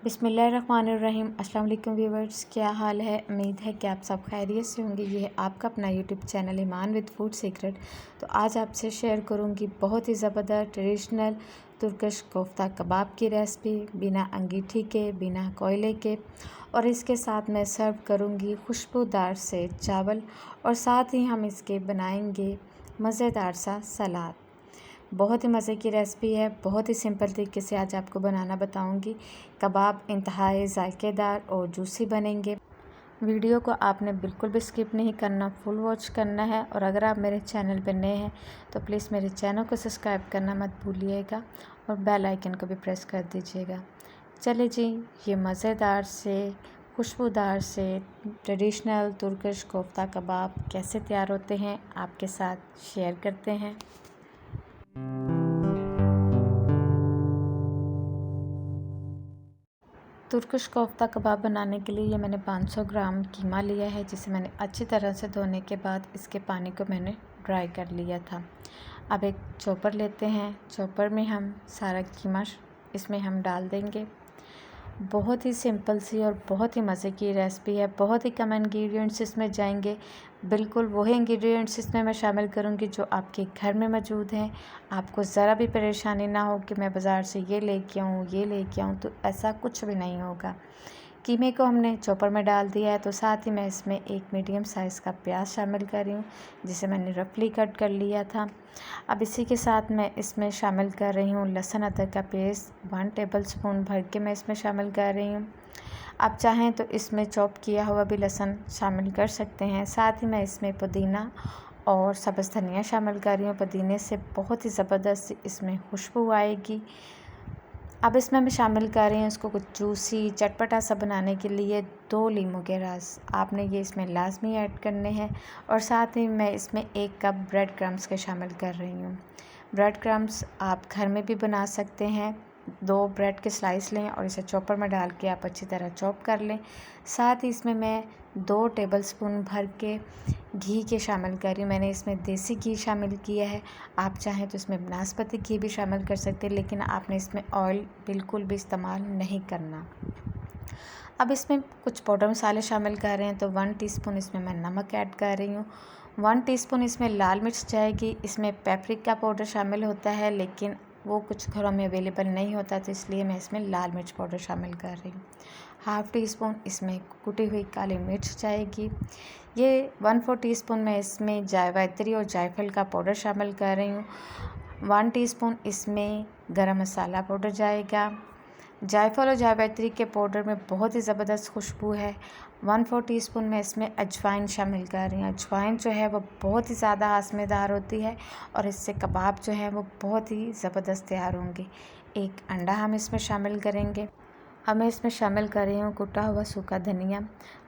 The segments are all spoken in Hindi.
बिस्मिल्लाहिर्रहमानिर्रहीम। अस्सलाम वालेकुम व्यूवर्स, क्या हाल है। उम्मीद है कि आप सब खैरियत से होंगे। ये है आपका अपना YouTube channel Iman with food secret. तो आज आपसे शेयर करूंगी बहुत ही ज़बरदस्त ट्रेडिशनल तुर्किश कोफ्ता कबाब की रेसिपी, बिना अंगीठी के, बिना कोयले के। और इसके साथ मैं सर्व करूंगी खुशबूदार से चावल और साथ ही हम इसके बनाएंगे मज़ेदार सा सलाद। बहुत ही मज़े की रेसिपी है, बहुत ही सिंपल तरीके से आज आपको बनाना बताऊंगी। कबाब इंतहाई जायकेदार और जूसी बनेंगे। वीडियो को आपने बिल्कुल भी स्किप नहीं करना, फुल वॉच करना है। और अगर आप मेरे चैनल पर नए हैं तो प्लीज़ मेरे चैनल को सब्सक्राइब करना मत भूलिएगा और बेल आइकन को भी प्रेस कर दीजिएगा। चलिए जी, ये मज़ेदार से खुशबूदार से ट्रेडिशनल तुर्किश कोफ्ता कबाब कैसे तैयार होते हैं आपके साथ शेयर करते हैं। तुर्किश कोफ्ता कबाब बनाने के लिए ये मैंने 500 ग्राम कीमा लिया है, जिसे मैंने अच्छी तरह से धोने के बाद इसके पानी को मैंने ड्राई कर लिया था। अब एक चॉपर लेते हैं, चॉपर में हम सारा कीमा इसमें हम डाल देंगे। बहुत ही सिंपल सी और बहुत ही मज़े की रेसिपी है। बहुत ही कम इंग्रेडिएंट्स इसमें जाएंगे, बिल्कुल वही इंग्रेडिएंट्स इसमें मैं शामिल करूंगी जो आपके घर में मौजूद हैं। आपको ज़रा भी परेशानी ना हो कि मैं बाज़ार से ये लेके आऊँ, तो ऐसा कुछ भी नहीं होगा। कीमे को हमने चॉपर में डाल दिया है, तो साथ ही मैं इसमें एक मीडियम साइज़ का प्याज शामिल कर रही हूँ, जिसे मैंने रफली कट कर लिया था। अब इसी के साथ मैं इसमें शामिल कर रही हूँ लहसुन अदरक का पेस्ट 1 टेबलस्पून भर के मैं इसमें शामिल कर रही हूँ। आप चाहें तो इसमें चॉप किया हुआ भी लहसुन शामिल कर सकते हैं। साथ ही मैं इसमें पुदीना और सब्ज़ धनिया शामिल कर रही हूँ। पुदीने से बहुत ही ज़बरदस्त इसमें खुशबू आएगी। अब इसमें मैं शामिल कर रही हूँ इसको कुछ जूसी चटपटा सा बनाने के लिए 2 लीमू के रस आपने ये इसमें लाजमी ऐड करने हैं। और साथ ही मैं इसमें 1 कप ब्रेड क्रम्स के शामिल कर रही हूँ। ब्रेड क्रम्स आप घर में भी बना सकते हैं। 2 ब्रेड के स्लाइस लें और इसे चॉपर में डाल के आप अच्छी तरह चॉप कर लें। साथ ही इसमें मैं 2 टेबलस्पून भर के घी के शामिल कर रही हूँ। मैंने इसमें देसी घी शामिल किया है। आप चाहें तो इसमें बनास्पति घी भी शामिल कर सकते हैं, लेकिन आपने इसमें ऑयल बिल्कुल भी इस्तेमाल नहीं करना। अब इसमें कुछ पाउडर मसाले शामिल कर रहे हैं, तो 1 टीस्पून इसमें मैं नमक ऐड कर रही हूँ। 1 टीस्पून इसमें लाल मिर्च जाएगी। इसमें पेपरिका पाउडर शामिल होता है, लेकिन वो कुछ घरों में अवेलेबल नहीं होता, तो इसलिए मैं इसमें लाल मिर्च पाउडर शामिल कर रही हूँ। 1/2 टीस्पून इसमें कुटी हुई काली मिर्च जाएगी। ये 1/4 टीस्पून मैं इसमें जावित्री और जायफल का पाउडर शामिल कर रही हूँ। 1 टीस्पून इसमें गरम मसाला पाउडर जाएगा। जायफल और जावित्री के पाउडर में बहुत ही ज़बरदस्त खुशबू है। 1/4 टीस्पून में इसमें अजवाइन शामिल कर रही हूँ। अजवाइन जो है वो बहुत ही ज़्यादा हाशमेदार होती है और इससे कबाब जो है वो बहुत ही ज़बरदस्त तैयार होंगे। 1 अंडा हम इसमें शामिल करेंगे। अब मैं इसमें शामिल कर रही हूँ कुटा हुआ सूखा धनिया।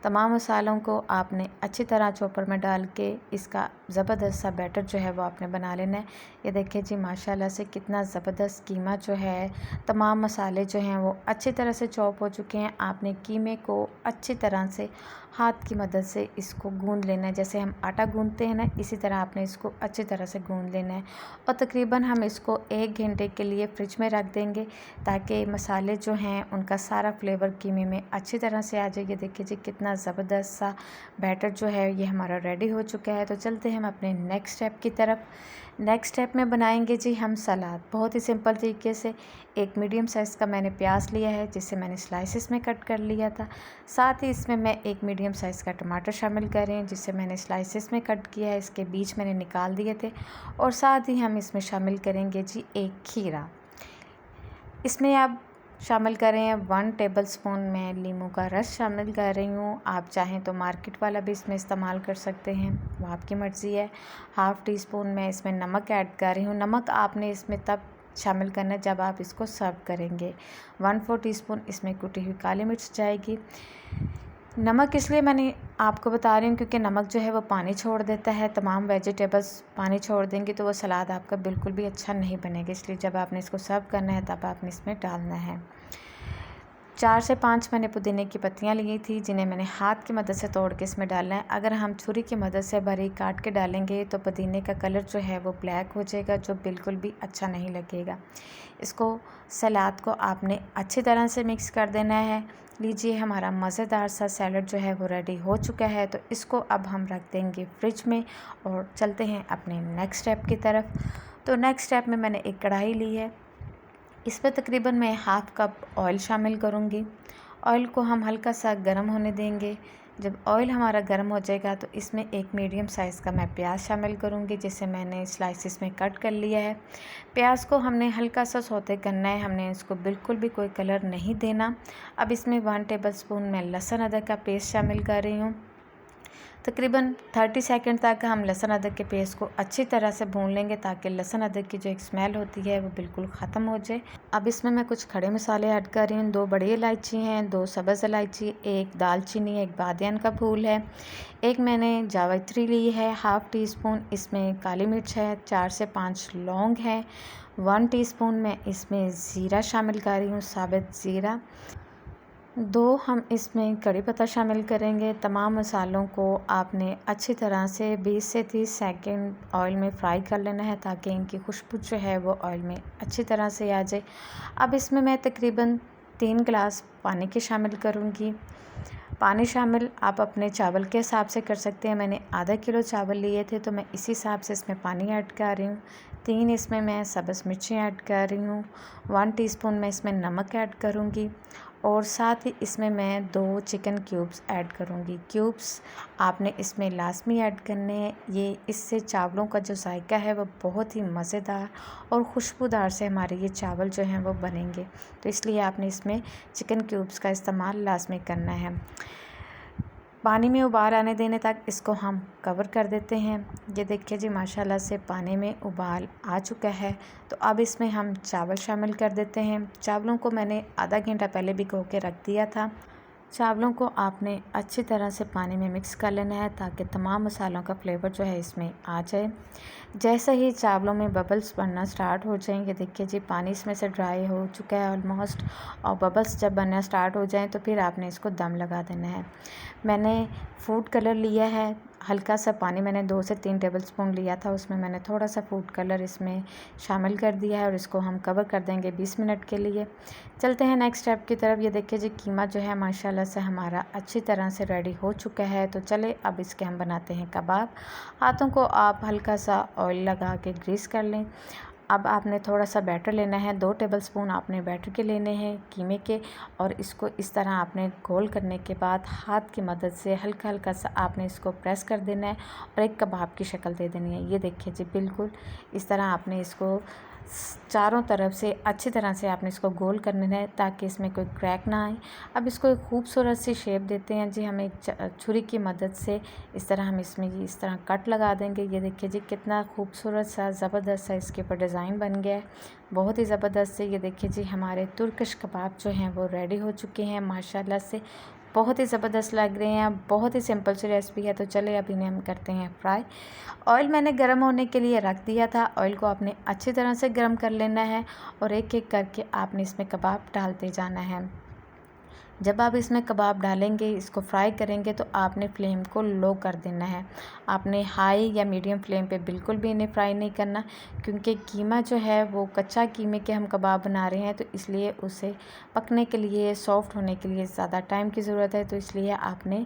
तमाम मसालों को आपने अच्छी तरह चॉपर में डाल के इसका ज़बरदस्त सा बैटर जो है वो आपने बना लेना है। ये देखिए जी, माशाल्लाह से कितना ज़बरदस्त कीमा जो है, तमाम मसाले जो हैं वो अच्छी तरह से चॉप हो चुके हैं। आपने कीमे को अच्छी तरह से हाथ की मदद से इसको गूंद लेना है। जैसे हम आटा गूंदते हैं ना, इसी तरह आपने इसको अच्छी तरह से गूंद लेना है। और तकरीबन हम इसको 1 घंटे के लिए फ्रिज में रख देंगे, ताकि मसाले जो हैं उनका सारा फ्लेवर कीमे में अच्छी तरह से आ जाए। देखिए जी, कितना ज़बरदस्त सा बैटर जो है ये हमारा रेडी हो चुका है। तो चलते हैं हम अपने नेक्स्ट स्टेप की तरफ। नेक्स्ट स्टेप में बनाएंगे जी हम सलाद, बहुत ही सिंपल तरीके से। एक मीडियम साइज़ का मैंने प्याज लिया है, जिसे मैंने स्लाइसिस में कट कर लिया था। साथ ही इसमें मैं एक मीडियम साइज़ का टमाटर शामिल कर रही हूँ, जिसे मैंने स्लाइसिस में कट किया है। इसके बीज मैंने निकाल दिए थे। और साथ ही हम इसमें शामिल करेंगे जी एक खीरा। इसमें आप शामिल कर रहे हैं 1 टेबलस्पून में नींबू का रस शामिल कर रही हूँ। आप चाहें तो मार्केट वाला भी इसमें इस्तेमाल कर सकते हैं, वो आपकी मर्ज़ी है। 1/2 टीस्पून में इसमें नमक ऐड कर रही हूँ। नमक आपने इसमें तब शामिल करना है जब आप इसको सर्व करेंगे। 1/4 टीस्पून इसमें कुटी हुई काली मिर्च जाएगी। नमक इसलिए मैंने आपको बता रही हूँ क्योंकि नमक जो है वो पानी छोड़ देता है। तमाम वेजिटेबल्स पानी छोड़ देंगे तो वो सलाद आपका बिल्कुल भी अच्छा नहीं बनेगा, इसलिए जब आपने इसको सर्व करना है तब आपने इसमें डालना है। 4 से 5 मैंने पुदीने की पत्तियां ली थी, जिन्हें मैंने हाथ की मदद से तोड़ के इसमें डालना है। अगर हम छुरी की मदद से बारीक काट के डालेंगे तो पुदीने का कलर जो है वो ब्लैक हो जाएगा, जो बिल्कुल भी अच्छा नहीं लगेगा। इसको सलाद को आपने अच्छी तरह से मिक्स कर देना है। लीजिए, हमारा मज़ेदार सा सैलड जो है वो रेडी हो चुका है। तो इसको अब हम रख देंगे फ्रिज में और चलते हैं अपने नेक्स्ट स्टेप की तरफ। तो नेक्स्ट स्टेप में मैंने एक कढ़ाई ली है, इसमें तकरीबन मैं हाफ़ कप ऑयल शामिल करूँगी। ऑयल को हम हल्का सा गर्म होने देंगे। जब ऑयल हमारा गर्म हो जाएगा तो इसमें एक मीडियम साइज़ का मैं प्याज शामिल करूँगी, जिसे मैंने स्लाइसिस में कट कर लिया है। प्याज को हमने हल्का सा सौते करना है, हमने इसको बिल्कुल भी कोई कलर नहीं देना। अब इसमें 1 टेबलस्पून मैं लहसुन अदरक का पेस्ट शामिल कर रही हूँ। तकरीबन 30 सेकंड तक हम लहसुन अदरक के पेस्ट को अच्छी तरह से भून लेंगे, ताकि लहसुन अदरक की जो एक स्मेल होती है वो बिल्कुल ख़त्म हो जाए। अब इसमें मैं कुछ खड़े मसाले ऐड कर रही हूँ। 2 बड़ी इलायची हैं, 2 सब्ज़ इलायची, 1 दालचीनी, 1 बादियान का फूल है, 1 मैंने जावित्री ली है, हाफ़ टी स्पून इसमें काली मिर्च है, 4 से 5 लौंग है, 1 टीस्पून मैं इसमें ज़ीरा शामिल कर रही हूँ, साबित ज़ीरा। 2 हम इसमें कड़ी पत्ता शामिल करेंगे। तमाम मसालों को आपने अच्छी तरह से 20 से 30 सेकंड ऑयल में फ्राई कर लेना है, ताकि इनकी खुशबू जो है वो ऑयल में अच्छी तरह से आ जाए। अब इसमें मैं तकरीबन 3 गिलास पानी के शामिल करूँगी। पानी शामिल आप अपने चावल के हिसाब से कर सकते हैं। मैंने आधा किलो चावल लिए थे, तो मैं इसी हिसाब से इसमें पानी ऐड कर रही हूँ। 3 इसमें मैं सब्ज़ मिर्ची ऐड कर रही हूँ, 1 टीस्पून मैं इसमें नमक ऐड करूँगी और साथ ही इसमें मैं 2 चिकन क्यूब्स ऐड करूँगी। क्यूब्स आपने इसमें लाजमी ऐड करने हैं, ये इससे चावलों का जो जायका है वो बहुत ही मज़ेदार और खुशबूदार से हमारे ये चावल जो हैं वो बनेंगे। तो इसलिए आपने इसमें चिकन क्यूब्स का इस्तेमाल लाजमी करना है। पानी में उबाल आने देने तक इसको हम कवर कर देते हैं। ये देखिए जी, माशाल्लाह से पानी में उबाल आ चुका है। तो अब इसमें हम चावल शामिल कर देते हैं। चावलों को मैंने आधा घंटा पहले भिगो के रख दिया था। चावलों को आपने अच्छी तरह से पानी में मिक्स कर लेना है, ताकि तमाम मसालों का फ्लेवर जो है इसमें आ जाए। जैसे ही चावलों में बबल्स बनना स्टार्ट हो जाएंगे, देखिए जी पानी इसमें से ड्राई हो चुका है ऑलमोस्ट, और बबल्स जब बनना स्टार्ट हो जाएं तो फिर आपने इसको दम लगा देना है। मैंने फूड कलर लिया है, हल्का सा पानी मैंने 2 से 3 टेबलस्पून लिया था, उसमें मैंने थोड़ा सा फूड कलर इसमें शामिल कर दिया है और इसको हम कवर कर देंगे 20 मिनट के लिए। चलते हैं नेक्स्ट स्टेप की तरफ। ये देखिए जी, कीमा जो है माशाल्लाह से हमारा अच्छी तरह से रेडी हो चुका है। तो चले अब इसके हम बनाते हैं कबाब। हाथों को आप हल्का सा ऑयल लगा के ग्रीस कर लें। अब आपने थोड़ा सा बैटर लेना है, 2 टेबलस्पून आपने बैटर के लेने हैं कीमे के, और इसको इस तरह आपने गोल करने के बाद हाथ की मदद से हल्का हल्का सा आपने इसको प्रेस कर देना है और एक कबाब की शक्ल दे देनी है। ये देखिए जी, बिल्कुल इस तरह आपने इसको चारों तरफ से अच्छी तरह से आपने इसको गोल करना है, ताकि इसमें कोई क्रैक ना आए। अब इसको एक खूबसूरत सी शेप देते हैं जी, हम एक छुरी की मदद से इस तरह हम इसमें जी इस तरह कट लगा देंगे। ये देखिए जी, कितना खूबसूरत सा ज़बरदस्त सा इसके ऊपर डिज़ाइन बन गया है, बहुत ही ज़बरदस्त से। ये देखिए जी, हमारे तुर्किश कबाब जो हैं वो रेडी हो चुके हैं माशाल्लाह से, बहुत ही ज़बरदस्त लग रहे हैं। बहुत ही सिंपल सी रेसिपी है। तो चले अब इन्हें हम करते हैं फ्राई। ऑयल मैंने गर्म होने के लिए रख दिया था। ऑयल को आपने अच्छी तरह से गर्म कर लेना है और एक एक करके आपने इसमें कबाब डालते जाना है। जब आप इसमें कबाब डालेंगे, इसको फ्राई करेंगे, तो आपने फ्लेम को लो कर देना है। आपने हाई या मीडियम फ्लेम पे बिल्कुल भी इन्हें फ्राई नहीं करना, क्योंकि कीमा जो है वो कच्चा कीमे के हम कबाब बना रहे हैं, तो इसलिए उसे पकने के लिए, सॉफ्ट होने के लिए ज़्यादा टाइम की ज़रूरत है। तो इसलिए आपने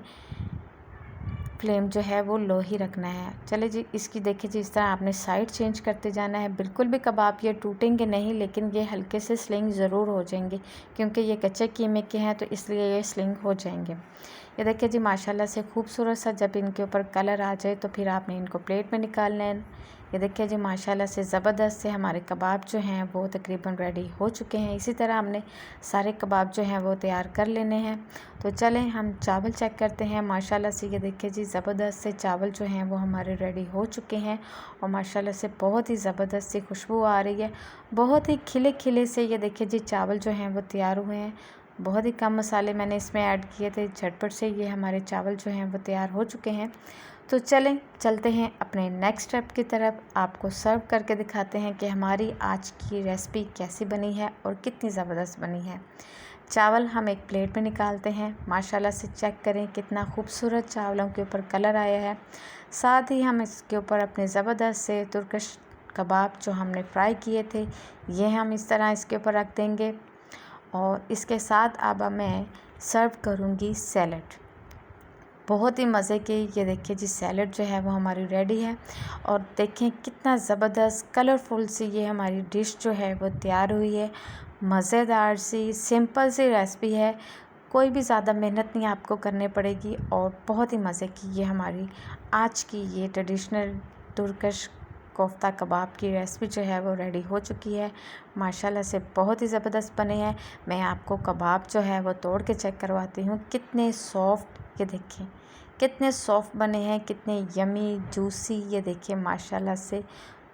फ्लेम जो है वो लो ही रखना है। चले जी, इसकी देखिए जी, इस तरह आपने साइड चेंज करते जाना है। बिल्कुल भी कबाब ये टूटेंगे नहीं, लेकिन ये हल्के से स्लिंग ज़रूर हो जाएंगे, क्योंकि ये कच्चे कीमे के हैं, तो इसलिए ये स्लिंग हो जाएंगे। ये देखिए जी, माशाल्लाह से खूबसूरत सा जब इनके ऊपर कलर आ जाए तो फिर आपने इनको प्लेट में निकालना है। ये देखिए जी, माशाल्लाह से ज़बरदस्त से हमारे कबाब जो हैं वो तकरीबन रेडी हो चुके हैं। इसी तरह हमने सारे कबाब जो हैं वो तैयार कर लेने हैं। तो चलें हम चावल चेक करते हैं। माशाल्लाह से ये देखिए जी, ज़बरदस्त से चावल जो हैं वो हमारे रेडी हो चुके हैं और माशाल्लाह से बहुत ही ज़बरदस्त सी खुशबू आ रही है। बहुत ही खिले खिले से ये देखिए जी चावल जो हैं वो तैयार हुए हैं। बहुत ही कम मसाले मैंने इसमें ऐड किए थे। झटपट से ये हमारे चावल जो हैं वो तैयार हो चुके हैं। तो चलते हैं अपने नेक्स्ट स्टेप की तरफ। आपको सर्व करके दिखाते हैं कि हमारी आज की रेसिपी कैसी बनी है और कितनी ज़बरदस्त बनी है। चावल हम एक प्लेट में निकालते हैं। माशाल्लाह से चेक करें कितना खूबसूरत चावलों के ऊपर कलर आया है। साथ ही हम इसके ऊपर अपने ज़बरदस्त से तुर्किश कबाब जो हमने फ्राई किए थे, ये हम इस तरह इसके ऊपर रख देंगे। और इसके साथ अब मैं सर्व करूँगी सैलड। बहुत ही मज़े के ये देखिए जी सैलड जो है वो हमारी रेडी है। और देखें कितना ज़बरदस्त कलरफुल सी ये हमारी डिश जो है वो तैयार हुई है। मज़ेदार सी सिंपल सी रेसिपी है, कोई भी ज़्यादा मेहनत नहीं आपको करनी पड़ेगी और बहुत ही मज़े की ये हमारी आज की ये ट्रेडिशनल तुर्किश कोफ्ता कबाब की रेसिपी जो है वो रेडी हो चुकी है। माशाल्लाह से बहुत ही ज़बरदस्त बने हैं। मैं आपको कबाब जो है वो तोड़ के चेक करवाती हूँ, कितने सॉफ्ट, ये देखिए कितने सॉफ्ट बने हैं, कितने यमी जूसी, ये देखिए माशाल्लाह से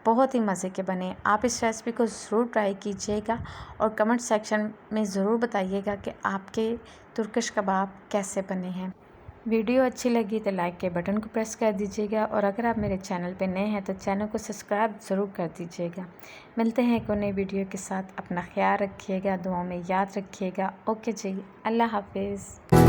बहुत ही मज़े के बने। आप इस रेसिपी को ज़रूर ट्राई कीजिएगा और कमेंट सेक्शन में ज़रूर बताइएगा कि आपके तुर्किश कबाब कैसे बने हैं। वीडियो अच्छी लगी तो लाइक के बटन को प्रेस कर दीजिएगा और अगर आप मेरे चैनल पे नए हैं तो चैनल को सब्सक्राइब ज़रूर कर दीजिएगा। मिलते हैं एक नई वीडियो के साथ। अपना ख्याल रखिएगा, दुआ में याद रखिएगा। ओके जी, अल्लाह हाफिज़।